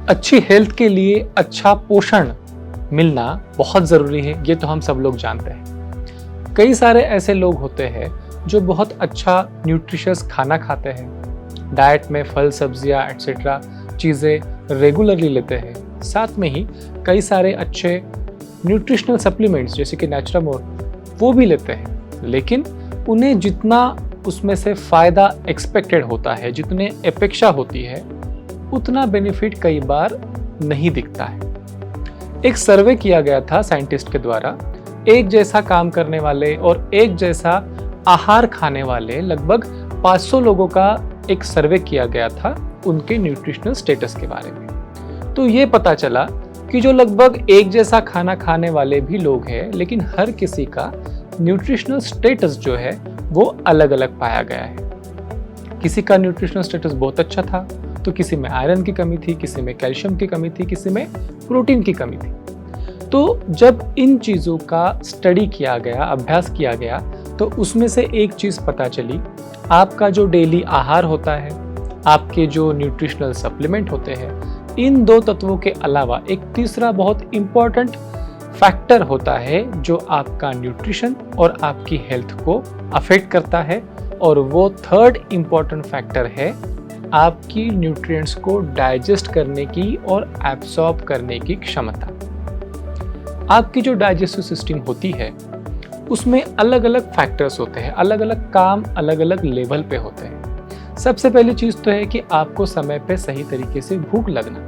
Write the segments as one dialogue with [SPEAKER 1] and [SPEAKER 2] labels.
[SPEAKER 1] अच्छी हेल्थ के लिए अच्छा पोषण मिलना बहुत ज़रूरी है, ये तो हम सब लोग जानते हैं। कई सारे ऐसे लोग होते हैं जो बहुत अच्छा न्यूट्रिशियस खाना खाते हैं, डाइट में फल सब्जियां एट्सेट्रा चीज़ें रेगुलरली लेते हैं, साथ में ही कई सारे अच्छे न्यूट्रिशनल सप्लीमेंट्स जैसे कि नेचुरामोर वो भी लेते हैं, लेकिन उन्हें जितना उसमें से फ़ायदा एक्सपेक्टेड होता है, जितने अपेक्षा होती है, उतना बेनिफिट कई बार नहीं दिखता है। एक सर्वे किया गया था साइंटिस्ट के द्वारा, एक जैसा काम करने वाले और एक जैसा आहार खाने वाले लगभग 500 लोगों का एक सर्वे किया गया था उनके न्यूट्रिशनल स्टेटस के बारे में। तो ये पता चला कि जो लगभग एक जैसा खाना खाने वाले भी लोग हैं, लेकिन हर किसी का न्यूट्रिशनल स्टेटस जो है वो अलग अलग पाया गया है। किसी का न्यूट्रिशनल स्टेटस बहुत अच्छा था तो किसी में आयरन की कमी थी, किसी में कैल्शियम की कमी थी, किसी में प्रोटीन की कमी थी। तो जब इन चीज़ों का स्टडी किया गया, अभ्यास किया गया, तो उसमें से एक चीज़ पता चली, आपका जो डेली आहार होता है, आपके जो न्यूट्रिशनल सप्लीमेंट होते हैं, इन दो तत्वों के अलावा एक तीसरा बहुत इम्पॉर्टेंट फैक्टर होता है जो आपका न्यूट्रिशन और आपकी हेल्थ को अफेक्ट करता है, और वो थर्ड इम्पॉर्टेंट फैक्टर है आपकी न्यूट्रिएंट्स को डाइजेस्ट करने की और एब्सॉर्ब करने की क्षमता। आपकी जो डाइजेस्टिव सिस्टम होती है उसमें अलग अलग फैक्टर्स होते हैं, अलग अलग काम अलग अलग लेवल पे होते हैं। सबसे पहली चीज़ तो है कि आपको समय पे सही तरीके से भूख लगना,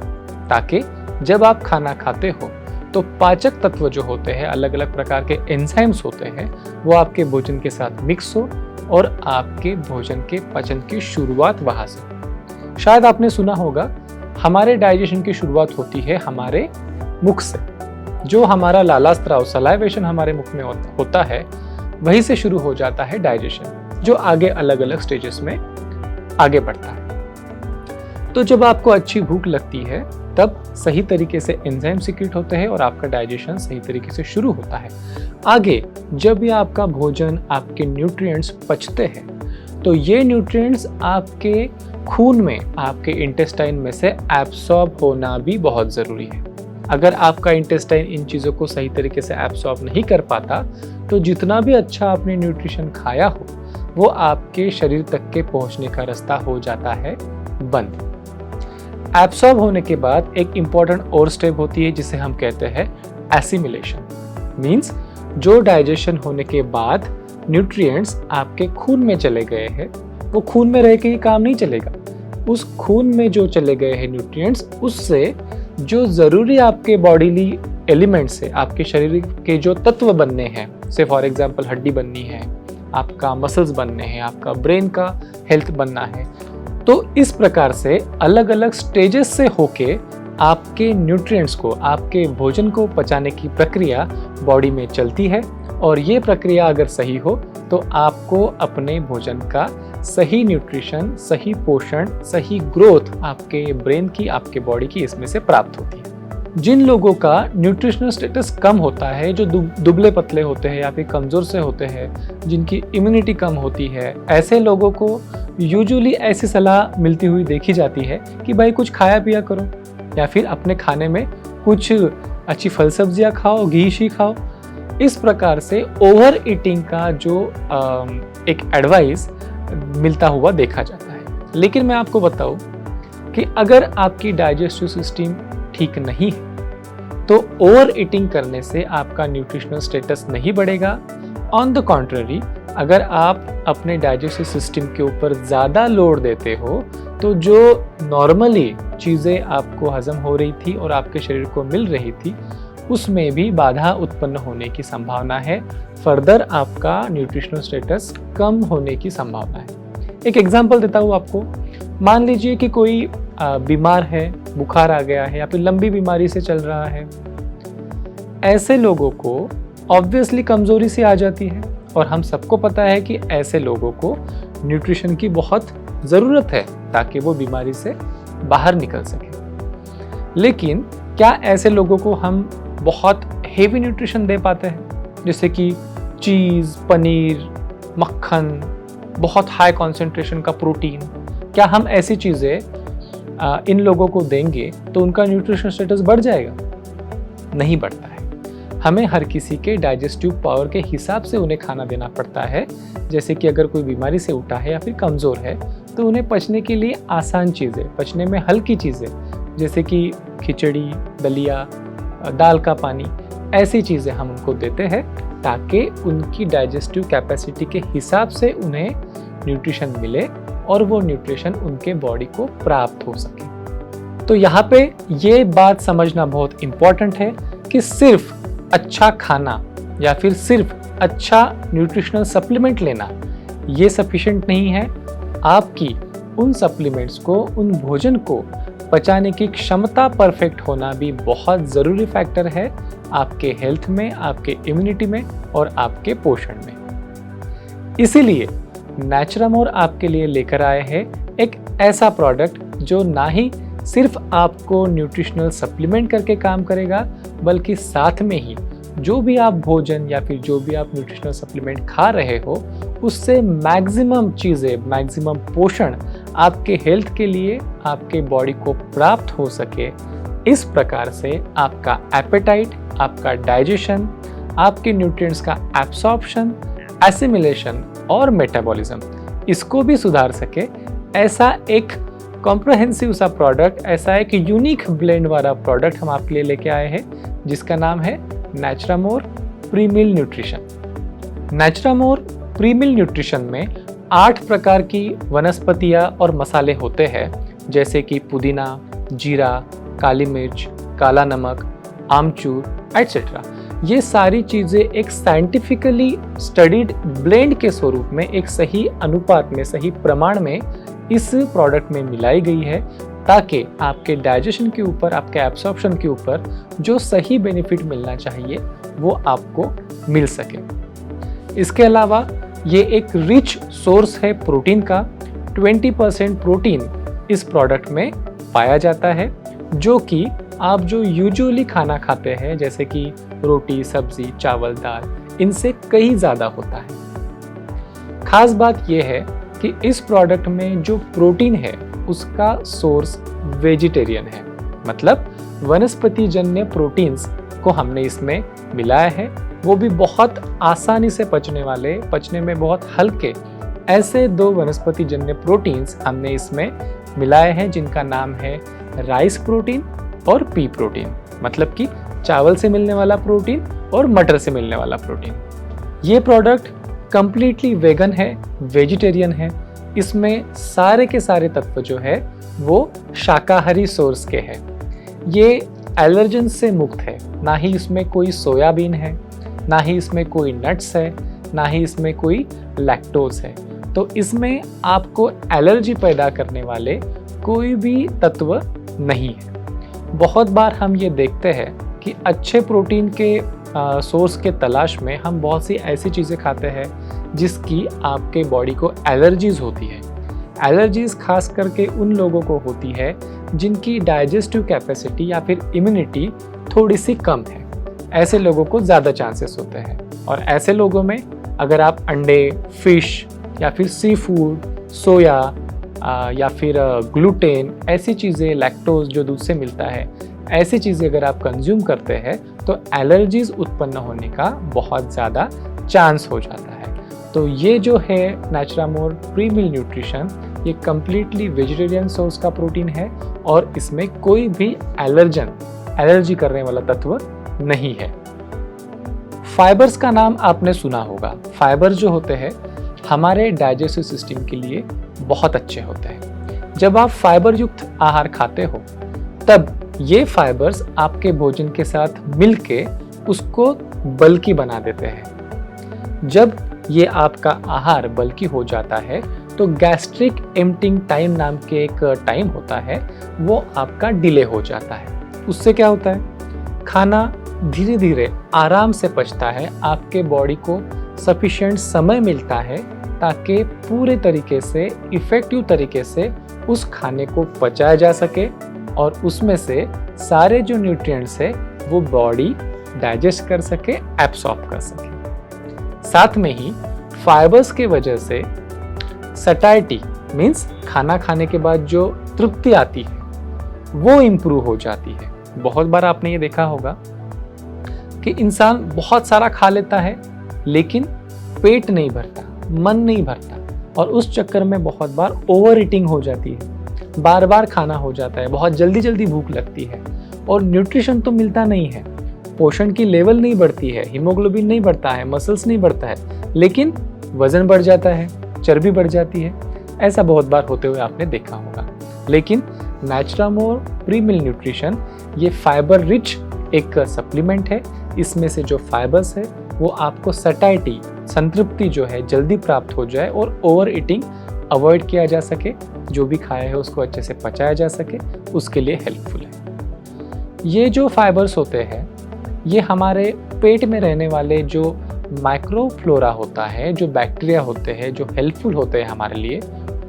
[SPEAKER 1] ताकि जब आप खाना खाते हो तो पाचक तत्व जो होते हैं, अलग अलग प्रकार के एंजाइम्स होते हैं, वो आपके भोजन के साथ मिक्स हो और आपके भोजन के पचन की शुरुआत वहाँ से। शायद आपने सुना होगा, हमारे डाइजेशन की शुरुआत होती है हमारे मुख से। जो हमारा लाला स्राव, सलाइवेशन हमारे मुख में होता है, वहीं से शुरू हो जाता है डाइजेशन, जो आगे अलग अलग स्टेजेस में आगे बढ़ता है। तो जब आपको अच्छी भूख लगती है तब सही तरीके से एंजाइम सीक्रेट होते हैं और आपका डाइजेशन सही तरीके से शुरू होता है। आगे जब भी आपका भोजन, आपके न्यूट्रिएंट्स पचते हैं, तो ये न्यूट्रिएंट्स आपके खून में, आपके इंटेस्टाइन में से एब्सॉर्ब होना भी बहुत ज़रूरी है। अगर आपका इंटेस्टाइन इन चीज़ों को सही तरीके से एब्सॉर्ब नहीं कर पाता, तो जितना भी अच्छा आपने न्यूट्रिशन खाया हो, वो आपके शरीर तक के पहुंचने का रास्ता हो जाता है बंद। एब्सॉर्ब होने के बाद एक इम्पॉर्टेंट और स्टेप होती है जिसे हम कहते हैं एसिमिलेशन। मीन्स जो डाइजेशन होने के बाद न्यूट्रिएंट्स आपके खून में चले गए हैं, वो खून में रह के ही काम नहीं चलेगा। उस खून में जो चले गए हैं न्यूट्रिएंट्स, उससे जो ज़रूरी आपके बॉडीली एलिमेंट्स है, आपके शरीर के जो तत्व बनने हैं, से फॉर एग्जांपल हड्डी बननी है, आपका मसल्स बनने हैं, आपका ब्रेन का हेल्थ बनना है, तो इस प्रकार से अलग अलग स्टेजेस से होके आपके न्यूट्रिएंट्स को, आपके भोजन को पचाने की प्रक्रिया बॉडी में चलती है। और ये प्रक्रिया अगर सही हो तो आपको अपने भोजन का सही न्यूट्रिशन, सही पोषण, सही ग्रोथ आपके ब्रेन की, आपके बॉडी की इसमें से प्राप्त होती है। जिन लोगों का न्यूट्रिशनल स्टेटस कम होता है, जो दुबले पतले होते हैं या फिर कमज़ोर से होते हैं, जिनकी इम्यूनिटी कम होती है, ऐसे लोगों को यूजुअली ऐसी सलाह मिलती हुई देखी जाती है कि भाई कुछ खाया पिया करो, या फिर अपने खाने में कुछ अच्छी फल सब्जियाँ खाओ, घी शी खाओ। इस प्रकार से ओवर ईटिंग का जो एक एडवाइस मिलता हुआ देखा जाता है। लेकिन मैं आपको बताऊं कि अगर आपकी डाइजेस्टिव सिस्टम ठीक नहीं है तो ओवर ईटिंग करने से आपका न्यूट्रिशनल स्टेटस नहीं बढ़ेगा। ऑन द कॉन्ट्ररी, अगर आप अपने डाइजेस्टिव सिस्टम के ऊपर ज़्यादा लोड देते हो तो जो नॉर्मली चीज़ें आपको हजम हो रही थी और आपके शरीर को मिल रही थी, उसमें भी बाधा उत्पन्न होने की संभावना है। फर्दर आपका न्यूट्रिशनल स्टेटस कम होने की संभावना है। एक एग्जांपल देता हूँ आपको। मान लीजिए कि कोई बीमार है, बुखार आ गया है या फिर लंबी बीमारी से चल रहा है। ऐसे लोगों को ऑब्वियसली कमजोरी से आ जाती है, और हम सबको पता है कि ऐसे लोगों को न्यूट्रिशन की बहुत ज़रूरत है ताकि वो बीमारी से बाहर निकल सके। लेकिन क्या ऐसे लोगों को हम बहुत हेवी न्यूट्रिशन दे पाते हैं, जैसे कि चीज़, पनीर, मक्खन, बहुत हाई कॉन्सेंट्रेशन का प्रोटीन? क्या हम ऐसी चीज़ें इन लोगों को देंगे तो उनका न्यूट्रिशनल स्टेटस बढ़ जाएगा? नहीं बढ़ता है। हमें हर किसी के डाइजेस्टिव पावर के हिसाब से उन्हें खाना देना पड़ता है। जैसे कि अगर कोई बीमारी से उठा है या फिर कमज़ोर है तो उन्हें पचने के लिए आसान चीज़ें, पचने में हल्की चीज़ें, जैसे कि खिचड़ी, दलिया, दाल का पानी, ऐसी चीज़ें हम उनको देते हैं ताकि उनकी डाइजेस्टिव कैपेसिटी के हिसाब से उन्हें न्यूट्रिशन मिले और वो न्यूट्रिशन उनके बॉडी को प्राप्त हो सके। तो यहाँ पे ये बात समझना बहुत इम्पॉर्टेंट है कि सिर्फ अच्छा खाना या फिर सिर्फ अच्छा न्यूट्रिशनल सप्लीमेंट लेना ये सफिशिएंट नहीं है। आपकी उन सप्लीमेंट्स को, उन भोजन को पचाने की क्षमता परफेक्ट होना भी बहुत ज़रूरी फैक्टर है आपके हेल्थ में, आपके इम्यूनिटी में और आपके पोषण में। इसीलिए नेचुरामोर आपके लिए लेकर आए हैं एक ऐसा प्रोडक्ट जो ना ही सिर्फ आपको न्यूट्रिशनल सप्लीमेंट करके काम करेगा, बल्कि साथ में ही जो भी आप भोजन या फिर जो भी आप न्यूट्रिशनल सप्लीमेंट खा रहे हो उससे मैक्सिमम चीज़ें, मैक्सिमम पोषण आपके हेल्थ के लिए, आपके बॉडी को प्राप्त हो सके। इस प्रकार से आपका एपेटाइट, आपका डाइजेशन, आपके न्यूट्रिएंट्स का एब्सॉर्प्शन, एसिमिलेशन और मेटाबॉलिज्म, इसको भी सुधार सके। ऐसा एक कॉम्प्रहेंसिव सा प्रोडक्ट, ऐसा एक यूनिक ब्लेंड वाला प्रोडक्ट हम आपके लिए लेके आए हैं जिसका नाम है नेचुरामोर प्रीमिल न्यूट्रिशन। नेचुरामोर प्रीमिल न्यूट्रिशन में 8 प्रकार की वनस्पतियाँ और मसाले होते हैं, जैसे कि पुदीना, जीरा, काली मिर्च, काला नमक, आमचूर एटसेट्रा। ये सारी चीज़ें एक साइंटिफिकली स्टडीड ब्लेंड के स्वरूप में, एक सही अनुपात में, सही प्रमाण में इस प्रोडक्ट में मिलाई गई है ताकि आपके डाइजेशन के ऊपर, आपके एब्सॉर्प्शन के ऊपर जो सही बेनिफिट मिलना चाहिए वो आपको मिल सके। इसके अलावा ये एक रिच सोर्स है प्रोटीन का। 20% प्रोटीन इस प्रोडक्ट में पाया जाता है, जो कि आप जो यूजुअली खाना खाते हैं जैसे कि रोटी, सब्जी, चावल, दाल, इनसे कहीं ज़्यादा होता है। खास बात यह है कि इस प्रोडक्ट में जो प्रोटीन है उसका सोर्स वेजिटेरियन है, मतलब वनस्पति जन्य प्रोटीन्स को हमने इसमें मिलाया है, वो भी बहुत आसानी से पचने वाले, पचने में बहुत हल्के, ऐसे 2 वनस्पति जन्य प्रोटीन्स हमने इसमें मिलाए हैं जिनका नाम है राइस प्रोटीन और पी प्रोटीन, मतलब कि चावल से मिलने वाला प्रोटीन और मटर से मिलने वाला प्रोटीन। ये प्रोडक्ट कंप्लीटली वेगन है, वेजिटेरियन है। इसमें सारे के सारे तत्व जो है वो शाकाहारी सोर्स के हैं। ये एलर्जन से मुक्त है, ना ही इसमें कोई सोयाबीन है, ना ही इसमें कोई नट्स है, ना ही इसमें कोई लैक्टोज है। तो इसमें आपको एलर्जी पैदा करने वाले कोई भी तत्व नहीं है। बहुत बार हम ये देखते हैं कि अच्छे प्रोटीन के सोर्स के तलाश में हम बहुत सी ऐसी चीज़ें खाते हैं जिसकी आपके बॉडी को एलर्जीज होती है। एलर्जीज खास करके उन लोगों को होती है जिनकी डाइजेस्टिव कैपेसिटी या फिर इम्यूनिटी थोड़ी सी कम है। ऐसे लोगों को ज़्यादा चांसेस होते हैं, और ऐसे लोगों में अगर आप अंडे, फिश या फिर सी फूड, सोया या फिर ग्लूटेन, ऐसी चीज़ें, लैक्टोज जो दूध से मिलता है, ऐसी चीज़ें अगर आप कंज्यूम करते हैं तो एलर्जीज उत्पन्न होने का बहुत ज़्यादा चांस हो जाता है। तो ये जो है नेचुरामोर प्रीमिल न्यूट्रिशन, ये कम्प्लीटली वेजिटेरियन सोर्स का प्रोटीन है और इसमें कोई भी एलर्जी करने वाला तत्व नहीं है। फाइबर्स का नाम आपने सुना होगा। फाइबर जो होते हैं हमारे डाइजेस्टिव सिस्टम के लिए बहुत अच्छे होते हैं। जब आप फाइबर युक्त आहार खाते हो तब ये फाइबर्स आपके भोजन के साथ मिलके उसको बल्कि बना देते हैं। जब ये आपका आहार बल्कि हो जाता है तो गैस्ट्रिक एम्प्टिंग टाइम नाम के एक टाइम होता है, वो आपका डिले हो जाता है। उससे क्या होता है, खाना धीरे धीरे आराम से पचता है, आपके बॉडी को सफिशिएंट समय मिलता है ताकि पूरे तरीके से, इफेक्टिव तरीके से उस खाने को पचाया जा सके और उसमें से सारे जो न्यूट्रिएंट्स है वो बॉडी डाइजेस्ट कर सके, एब्सॉर्ब कर सके। साथ में ही फाइबर्स के वजह से सटाइटी मीन्स खाना खाने के बाद जो तृप्ति आती है वो इम्प्रूव हो जाती है। बहुत बार आपने ये देखा होगा कि इंसान बहुत सारा खा लेता है लेकिन पेट नहीं भरता, मन नहीं भरता, और उस चक्कर में बहुत बार ओवर ईटिंग हो जाती है, बार बार खाना हो जाता है, बहुत जल्दी जल्दी भूख लगती है और न्यूट्रिशन तो मिलता नहीं है, पोषण की लेवल नहीं बढ़ती है, हीमोग्लोबिन नहीं बढ़ता है, मसल्स नहीं बढ़ता है, लेकिन वजन बढ़ जाता है, चर्बी बढ़ जाती है। ऐसा बहुत बार होते हुए आपने देखा होगा। लेकिन नैचुरामोर प्री-मिल न्यूट्रिशन ये फाइबर रिच एक सप्लीमेंट है। इसमें से जो फाइबर्स है वो आपको सटाइटी, संतृप्ति जो है जल्दी प्राप्त हो जाए और ओवर ईटिंग अवॉइड किया जा सके, जो भी खाया है उसको अच्छे से पचाया जा सके, उसके लिए हेल्पफुल है। ये जो फाइबर्स होते हैं ये हमारे पेट में रहने वाले जो माइक्रोफ्लोरा होता है, जो बैक्टीरिया होते हैं, जो हेल्पफुल होते हैं हमारे लिए,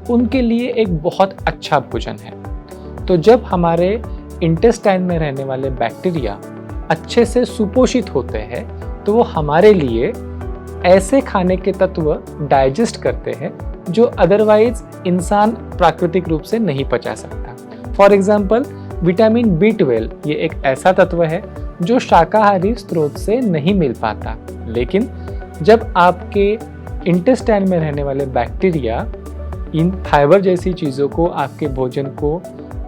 [SPEAKER 1] उनके लिए एक बहुत अच्छा भोजन है। तो जब हमारे इंटेस्टाइन में रहने वाले बैक्टीरिया अच्छे से सुपोषित होते हैं तो वो हमारे लिए ऐसे खाने के तत्व डाइजेस्ट करते हैं जो अदरवाइज इंसान प्राकृतिक रूप से नहीं पचा सकता। फॉर एग्जाम्पल विटामिन B12 ये एक ऐसा तत्व है जो शाकाहारी स्रोत से नहीं मिल पाता, लेकिन जब आपके इंटेस्टाइन में रहने वाले बैक्टीरिया इन फाइबर जैसी चीज़ों को, आपके भोजन को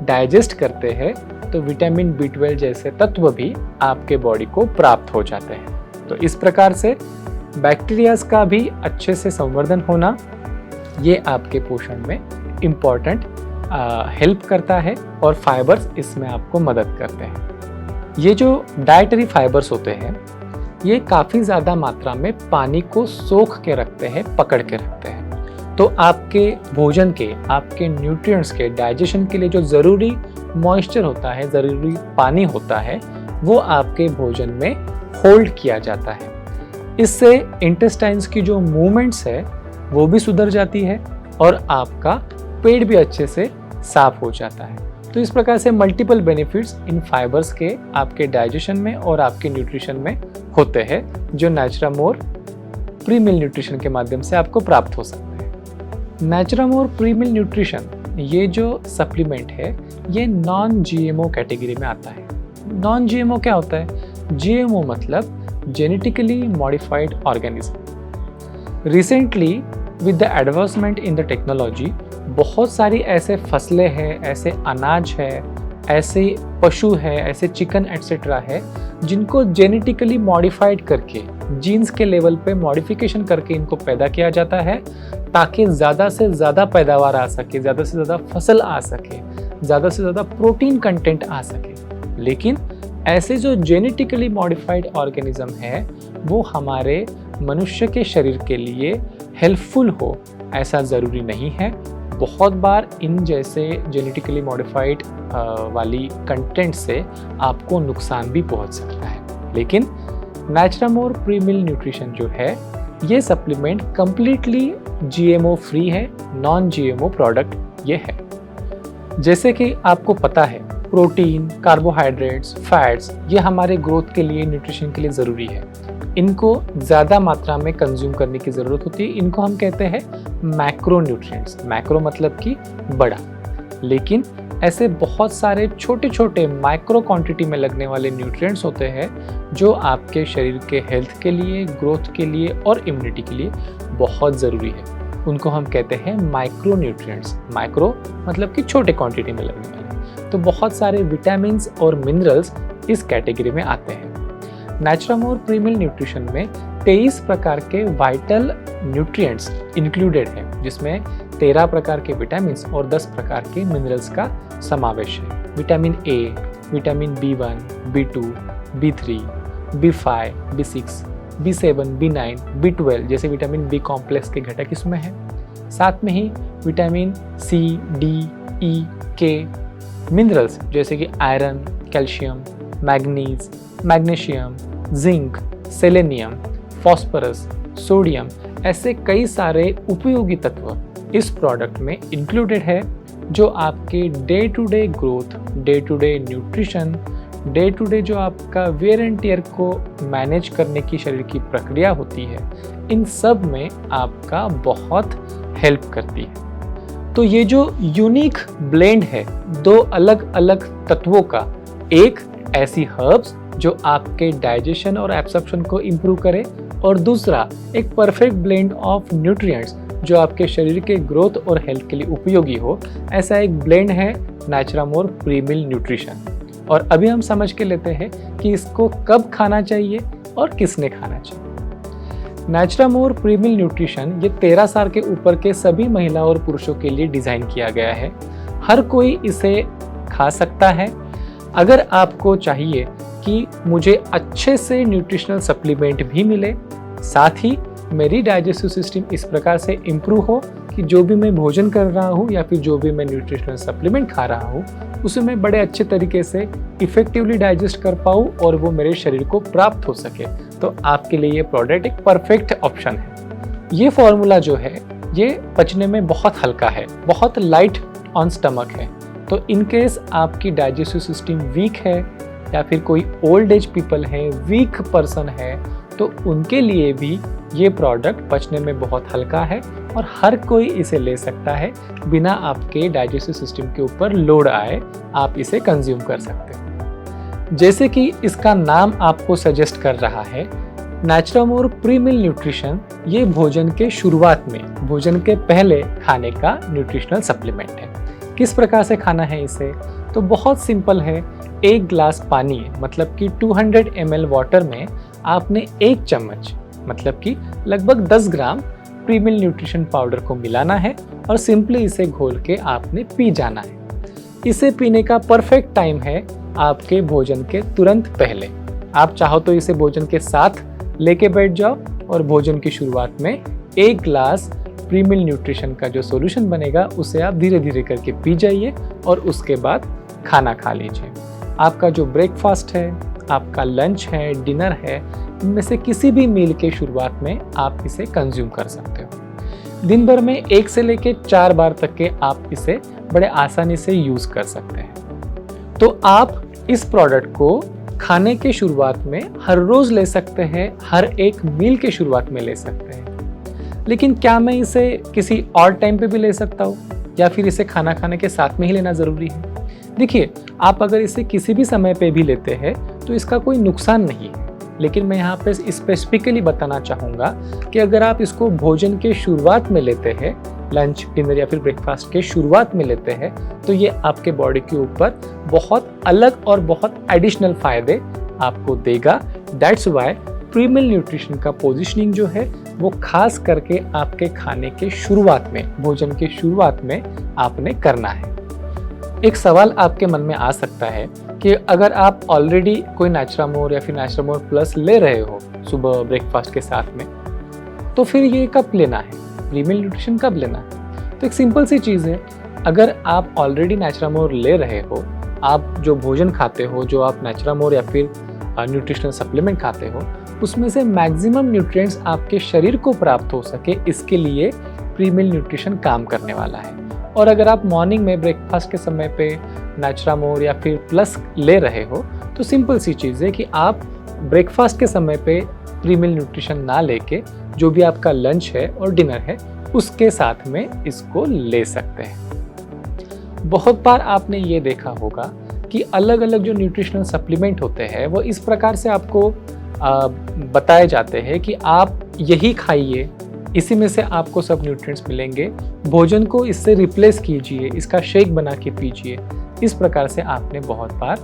[SPEAKER 1] डाइजेस्ट करते हैं तो विटामिन B12 जैसे तत्व भी आपके बॉडी को प्राप्त हो जाते हैं। तो इस प्रकार से बैक्टीरियाज का भी अच्छे से संवर्धन होना ये आपके पोषण में इम्पॉर्टेंट हेल्प करता है और फाइबर्स इसमें आपको मदद करते हैं। ये जो डाइटरी फाइबर्स होते हैं ये काफ़ी ज़्यादा मात्रा में पानी को सोख के रखते हैं, पकड़ के रखते हैं। तो आपके भोजन के, आपके न्यूट्रिएंट्स के डाइजेशन के लिए जो ज़रूरी मॉइस्चर होता है, ज़रूरी पानी होता है, वो आपके भोजन में होल्ड किया जाता है। इससे इंटेस्टाइन्स की जो मूवमेंट्स है वो भी सुधर जाती है और आपका पेट भी अच्छे से साफ हो जाता है। तो इस प्रकार से मल्टीपल बेनिफिट्स इन फाइबर्स के आपके डाइजेशन में और आपके न्यूट्रिशन में होते हैं, जो नैचुरामोर प्री-मिल न्यूट्रिशन के माध्यम से आपको प्राप्त हो सकते हैं। नैचुरामोर प्री-मिल न्यूट्रिशन ये जो सप्लीमेंट है ये नॉन GMO कैटेगरी में आता है। नॉन GMO क्या होता है? GMO मतलब genetically modified organism. Recently with the advancement in the technology बहुत सारी ऐसे फसलें हैं, ऐसे अनाज है, ऐसे पशु है, ऐसे चिकन एट्सेट्रा है जिनको जेनेटिकली मॉडिफाइड करके, जीन्स के लेवल पे मॉडिफिकेशन करके इनको पैदा किया जाता है ताकि ज़्यादा से ज़्यादा पैदावार आ सके, ज़्यादा से ज़्यादा फसल आ सके, ज़्यादा से ज़्यादा प्रोटीन कंटेंट आ सके। लेकिन ऐसे जो जेनेटिकली मॉडिफाइड ऑर्गेनिज्म है वो हमारे मनुष्य के शरीर के लिए हेल्पफुल हो ऐसा ज़रूरी नहीं है। बहुत बार इन जैसे जेनेटिकली मॉडिफाइड वाली कंटेंट से आपको नुकसान भी पहुंच सकता है। लेकिन नैचुरामोर प्री-मिल न्यूट्रिशन जो है ये सप्लीमेंट कंप्लीटली GMO फ्री है, नॉन GMO प्रोडक्ट ये है। जैसे कि आपको पता है प्रोटीन, कार्बोहाइड्रेट्स, फैट्स ये हमारे ग्रोथ के लिए, न्यूट्रिशन के लिए ज़रूरी है। इनको ज़्यादा मात्रा में कंज्यूम करने की ज़रूरत होती है। इनको हम कहते हैं मैक्रो न्यूट्रिएंट्स। मैक्रो मतलब कि बड़ा, लेकिन ऐसे बहुत सारे छोटे छोटे माइक्रो क्वांटिटी में लगने वाले न्यूट्रिएंट्स होते हैं जो आपके शरीर के हेल्थ के लिए, ग्रोथ के लिए और इम्यूनिटी के लिए बहुत ज़रूरी है। उनको हम कहते हैं माइक्रो न्यूट्रिएंट्स। माइक्रो मतलब कि छोटे क्वांटिटी में लगने वाले। तो बहुत सारे विटामिन्स और मिनरल्स इस कैटेगरी में आते हैं। नैचुरामोर प्री-मिल न्यूट्रिशन में 23 प्रकार के वाइटल न्यूट्रिएंट्स इंक्लूडेड हैं, जिसमें 13 प्रकार के विटामिन्स और 10 प्रकार के मिनरल्स का समावेश है। Vitamin A, vitamin B1, B2, B3, B5, B6, B7, B9, B12 जैसे विटामिन B कॉम्प्लेक्स के घटक इसमें हैं। साथ में ही vitamin C, D, E, K, minerals जैसे कि iron, calcium, manganese, magnesium, zinc, selenium, phosphorus, sodium, ऐसे कई सारे उपयोगी तत्व इस प्रोडक्ट में इंक्लूडेड है जो आपके day to day growth, day to day nutrition, day to day जो आपका वेयर एंड टियर को मैनेज करने की शरीर की प्रक्रिया होती है, इन सब में आपका बहुत हेल्प करती है। तो ये जो यूनिक ब्लेंड है दो अलग अलग तत्वों का, एक ऐसी हर्ब्स जो आपके डाइजेशन और एब्सॉर्प्शन को इम्प्रूव करे, और दूसरा एक परफेक्ट ब्लेंड ऑफ न्यूट्रिएंट्स जो आपके शरीर के ग्रोथ और हेल्थ के लिए उपयोगी हो, ऐसा एक ब्लेंड है नेचुरामोर प्रीमिल न्यूट्रिशन। और अभी हम समझ के लेते हैं कि इसको कब खाना चाहिए और किसने खाना चाहिए। नेचुरामोर प्रीमिल न्यूट्रिशन ये 13 साल के ऊपर के सभी महिला और पुरुषों के लिए डिज़ाइन किया गया है। हर कोई इसे खा सकता है। अगर आपको चाहिए कि मुझे अच्छे से न्यूट्रिशनल सप्लीमेंट भी मिले, साथ ही मेरी डाइजेस्टिव सिस्टम इस प्रकार से इम्प्रूव हो कि जो भी मैं भोजन कर रहा हूँ या फिर जो भी मैं न्यूट्रिशनल सप्लीमेंट खा रहा हूँ उसे मैं बड़े अच्छे तरीके से इफेक्टिवली डाइजेस्ट कर पाऊँ और वो मेरे शरीर को प्राप्त हो सके, तो आपके लिए ये प्रोडक्ट एक परफेक्ट ऑप्शन है। ये फॉर्मूला जो है ये पचने में बहुत हल्का है, बहुत लाइट ऑन स्टमक है। तो इन केस आपकी डाइजेस्टिव सिस्टम वीक है या फिर कोई ओल्ड एज पीपल है, वीक पर्सन है, तो उनके लिए भी ये प्रोडक्ट पचने में बहुत हल्का है और हर कोई इसे ले सकता है बिना आपके डाइजेस्टिव सिस्टम के ऊपर लोड आए। आप इसे कंज्यूम कर सकते हैं। जैसे कि इसका नाम आपको सजेस्ट कर रहा है, नेचुरामोर प्रीमिल न्यूट्रिशन ये भोजन के शुरुआत में, भोजन के पहले खाने का न्यूट्रिशनल सप्लीमेंट है। किस प्रकार से खाना है इसे? तो बहुत सिंपल है। एक ग्लास पानी मतलब कि 200 ml वाटर में आपने एक चम्मच मतलब कि लगभग 10 ग्राम प्रीमिल न्यूट्रिशन पाउडर को मिलाना है और सिंपली इसे घोल के आपने पी जाना है। इसे पीने का परफेक्ट टाइम है आपके भोजन के तुरंत पहले। आप चाहो तो इसे भोजन के साथ लेके बैठ जाओ और भोजन की शुरुआत में एक ग्लास प्रीमिल न्यूट्रिशन का जो सॉल्यूशन बनेगा उसे आप धीरे धीरे करके पी जाइए और उसके बाद खाना खा लीजिए। आपका जो ब्रेकफास्ट है, आपका लंच है, डिनर है, इनमें से किसी भी मील के शुरुआत में आप इसे कंज्यूम कर सकते हो। दिन भर में 1 से लेके 4 बार तक के आप इसे बड़े आसानी से यूज़ कर सकते हैं। तो आप इस प्रोडक्ट को खाने के शुरुआत में हर रोज़ ले सकते हैं, हर एक मील के शुरुआत में ले सकते हैं। लेकिन क्या मैं इसे किसी और टाइम पे भी ले सकता हूँ या फिर इसे खाना खाने के साथ में ही लेना ज़रूरी है? देखिए, आप अगर इसे किसी भी समय पे भी लेते हैं तो इसका कोई नुकसान नहीं है। लेकिन मैं यहाँ पे स्पेसिफिकली बताना चाहूँगा कि अगर आप इसको भोजन के शुरुआत में लेते हैं, लंच, डिनर या फिर ब्रेकफास्ट के शुरुआत में लेते हैं, तो ये आपके बॉडी के ऊपर बहुत अलग और बहुत एडिशनल फ़ायदे आपको देगा। दैट्स वाई प्रीमिल न्यूट्रिशन का पोजिशनिंग जो है वो खास करके आपके खाने के शुरुआत में, भोजन के शुरुआत में आपने करना है। एक सवाल आपके मन में आ सकता है कि अगर आप ऑलरेडी कोई नेचुरामोर या फिर नेचुरामोर प्लस ले रहे हो सुबह ब्रेकफास्ट के साथ में, तो फिर ये कब लेना है, प्रीमिल न्यूट्रिशन कब लेना है? तो एक सिंपल सी चीज़ है, अगर आप ऑलरेडी नेचुरामोर ले रहे हो, आप जो भोजन खाते हो, जो आप नेचुरामोर या फिर न्यूट्रिशनल सप्लीमेंट खाते हो, उसमें से मैक्सिमम न्यूट्रिएंट्स आपके शरीर को प्राप्त हो सके, इसके लिए प्रीमिल न्यूट्रिशन काम करने वाला है। और अगर आप मॉर्निंग में ब्रेकफास्ट के समय पे नेचुरामोर या फिर प्लस ले रहे हो, तो सिंपल सी चीज़ है कि आप ब्रेकफास्ट के समय पे प्रीमिल न्यूट्रिशन ना लेके जो भी आपका लंच है और डिनर है उसके साथ में इसको ले सकते हैं। बहुत बार आपने ये देखा होगा कि अलग अलग जो न्यूट्रिशनल सप्लीमेंट होते हैं वो इस प्रकार से आपको बताए जाते हैं कि आप यही खाइए, इसी में से आपको सब न्यूट्रिएंट्स मिलेंगे, भोजन को इससे रिप्लेस कीजिए, इसका शेक बना के पीजिए। इस प्रकार से आपने बहुत बार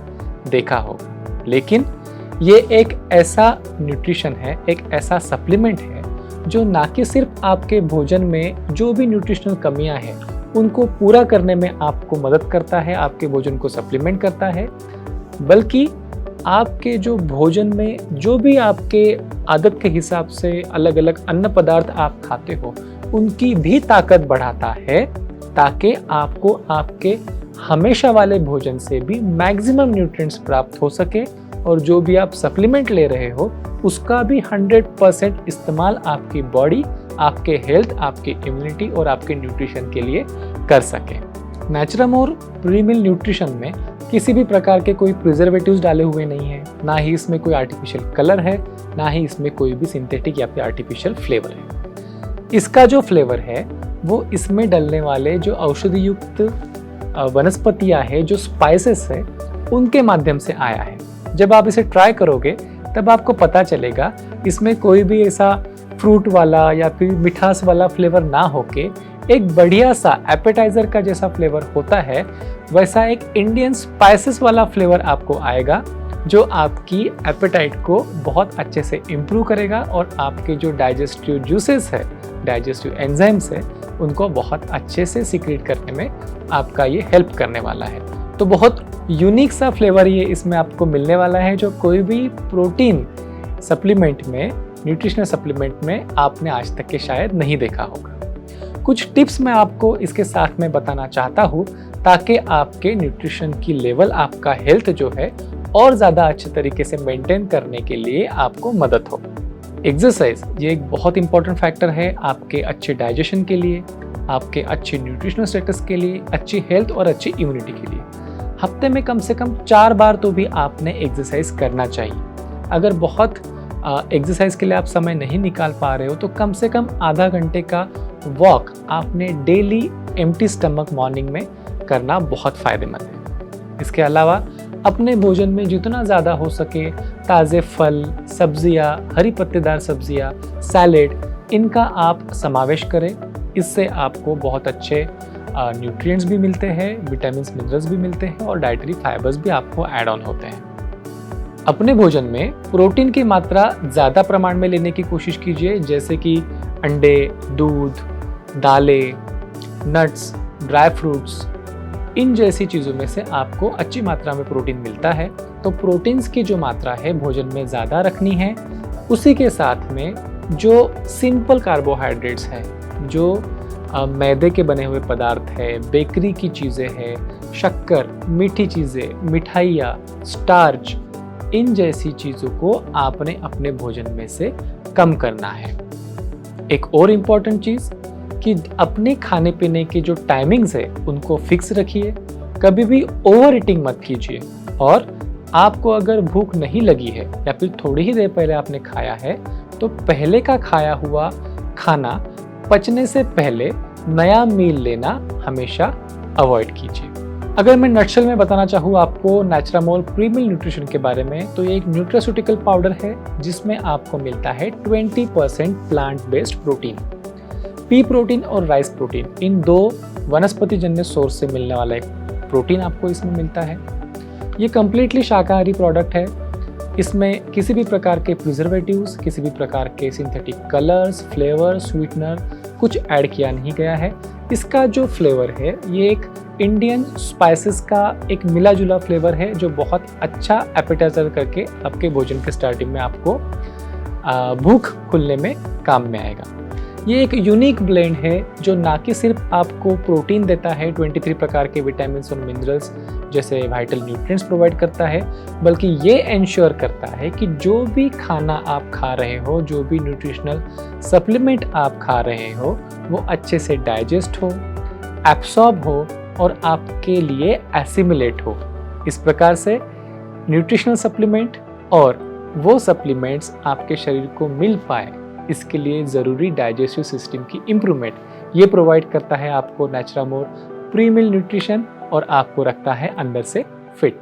[SPEAKER 1] देखा होगा। लेकिन ये एक ऐसा न्यूट्रिशन है, एक ऐसा सप्लीमेंट है जो ना कि सिर्फ आपके भोजन में जो भी न्यूट्रिशनल कमियां हैं उनको पूरा करने में आपको मदद करता है, आपके भोजन को सप्लीमेंट करता है, बल्कि आपके जो भोजन में जो भी आपके आदत के हिसाब से अलग अलग अन्न पदार्थ आप खाते हो उनकी भी ताकत बढ़ाता है, ताकि आपको आपके हमेशा वाले भोजन से भी मैक्सिमम न्यूट्रिएंट्स प्राप्त हो सके और जो भी आप सप्लीमेंट ले रहे हो उसका भी 100% इस्तेमाल आपकी बॉडी, आपके हेल्थ, आपकी इम्यूनिटी और आपके न्यूट्रिशन के लिए कर सके। नेचुरामोर प्रीमिल न्यूट्रिशन में किसी भी प्रकार के कोई प्रिजर्वेटिव्स डाले हुए नहीं है, ना ही इसमें कोई आर्टिफिशियल कलर है, ना ही इसमें कोई भी सिंथेटिक या फिर आर्टिफिशियल फ्लेवर है। इसका जो फ्लेवर है वो इसमें डलने वाले जो औषधि युक्त वनस्पतियाँ हैं, जो स्पाइसेस है, उनके माध्यम से आया है। जब आप इसे ट्राई करोगे तब आपको पता चलेगा इसमें कोई भी ऐसा फ्रूट वाला या फिर मिठास वाला फ्लेवर ना होके एक बढ़िया सा एपेटाइजर का जैसा फ्लेवर होता है, वैसा एक इंडियन स्पाइसेस वाला फ्लेवर आपको आएगा, जो आपकी एपेटाइट को बहुत अच्छे से इम्प्रूव करेगा और आपके जो डाइजेस्टिव जूसेस है, डाइजेस्टिव एंजाइम्स है, उनको बहुत अच्छे से सीक्रेट करने में आपका ये हेल्प करने वाला है। तो बहुत यूनिक सा फ्लेवर ये इसमें आपको मिलने वाला है, जो कोई भी प्रोटीन सप्लीमेंट में, न्यूट्रिशनल सप्लीमेंट में आपने आज तक के शायद नहीं देखा होगा। कुछ टिप्स मैं आपको इसके साथ में बताना चाहता हूँ ताकि आपके न्यूट्रिशन की लेवल, आपका हेल्थ जो है और ज़्यादा अच्छे तरीके से मेंटेन करने के लिए आपको मदद हो। एक्सरसाइज ये एक बहुत इंपॉर्टेंट फैक्टर है आपके अच्छे डाइजेशन के लिए, आपके अच्छे न्यूट्रिशनल स्टेटस के लिए, अच्छी हेल्थ और अच्छी इम्यूनिटी के लिए। हफ्ते में कम से कम 4 बार तो भी आपने एक्सरसाइज करना चाहिए। अगर बहुत एक्सरसाइज के लिए आप समय नहीं निकाल पा रहे हो तो कम से कम आधा घंटे का वॉक आपने डेली एम्प्टी स्टमक मॉर्निंग में करना बहुत फ़ायदेमंद है। इसके अलावा अपने भोजन में जितना ज़्यादा हो सके ताज़े फल, सब्जियां, हरी पत्तेदार सब्जियां, सैलेड, इनका आप समावेश करें। इससे आपको बहुत अच्छे न्यूट्रिएंट्स भी मिलते हैं, विटामिन मिनरल्स भी मिलते हैं और डाइटरी फाइबर्स भी आपको ऐड ऑन होते हैं। अपने भोजन में प्रोटीन की मात्रा ज़्यादा प्रमाण में लेने की कोशिश कीजिए, जैसे कि अंडे, दूध, दालें, नट्स, ड्राई फ्रूट्स, इन जैसी चीज़ों में से आपको अच्छी मात्रा में प्रोटीन मिलता है। तो प्रोटीन्स की जो मात्रा है भोजन में ज़्यादा रखनी है। उसी के साथ में जो सिंपल कार्बोहाइड्रेट्स हैं, जो मैदे के बने हुए पदार्थ है, बेकरी की चीज़ें हैं, शक्कर, मीठी चीज़ें, मिठाइयाँ, स्टार्च, इन जैसी चीज़ों को आपने अपने भोजन में से कम करना है। एक और इम्पॉर्टेंट चीज़ कि अपने खाने पीने की जो टाइमिंग्स है उनको फिक्स रखिए, कभी भी ओवर ईटिंग मत कीजिए। और आपको अगर भूख नहीं लगी है या फिर थोड़ी ही देर पहले आपने खाया है तो पहले का खाया हुआ खाना पचने से पहले नया मील लेना हमेशा अवॉइड कीजिए। अगर मैं नटशेल में बताना चाहूँ आपको नेचुरामोल प्रीमिल न्यूट्रिशन के बारे में, तो ये एक न्यूट्रास्यूटिकल पाउडर है जिसमें आपको मिलता है 20% plant based protein. P protein और राइस प्रोटीन, इन दो वनस्पति जन्य सोर्स से मिलने वाला एक प्रोटीन आपको इसमें मिलता है। ये कम्प्लीटली शाकाहारी प्रोडक्ट है। इसमें किसी भी प्रकार के प्रिजर्वेटिव्स, किसी भी प्रकार के सिंथेटिक कलर्स, फ्लेवर, स्वीटनर कुछ ऐड किया नहीं गया है। इसका जो फ्लेवर है ये एक इंडियन स्पाइसेस का एक मिला जुला फ्लेवर है, जो बहुत अच्छा एपेटाइजर करके आपके भोजन के स्टार्टिंग में आपको भूख खुलने में काम में आएगा। ये एक यूनिक ब्लेंड है जो ना कि सिर्फ आपको प्रोटीन देता है, 23 प्रकार के विटामिन और मिनरल्स जैसे वाइटल न्यूट्रिएंट्स प्रोवाइड करता है, बल्कि ये इंश्योर करता है कि जो भी खाना आप खा रहे हो, जो भी न्यूट्रिशनल सप्लीमेंट आप खा रहे हो, वो अच्छे से डाइजेस्ट हो, एब्सॉर्ब हो और आपके लिए एसिमिलेट हो। इस प्रकार से न्यूट्रिशनल सप्लीमेंट और वो सप्लीमेंट्स आपके शरीर को मिल पाए, इसके लिए ज़रूरी डाइजेस्टिव सिस्टम की इम्प्रूवमेंट ये प्रोवाइड करता है आपको नेचुरामोल प्रीमिल न्यूट्रिशन, और आपको रखता है अंदर से फिट।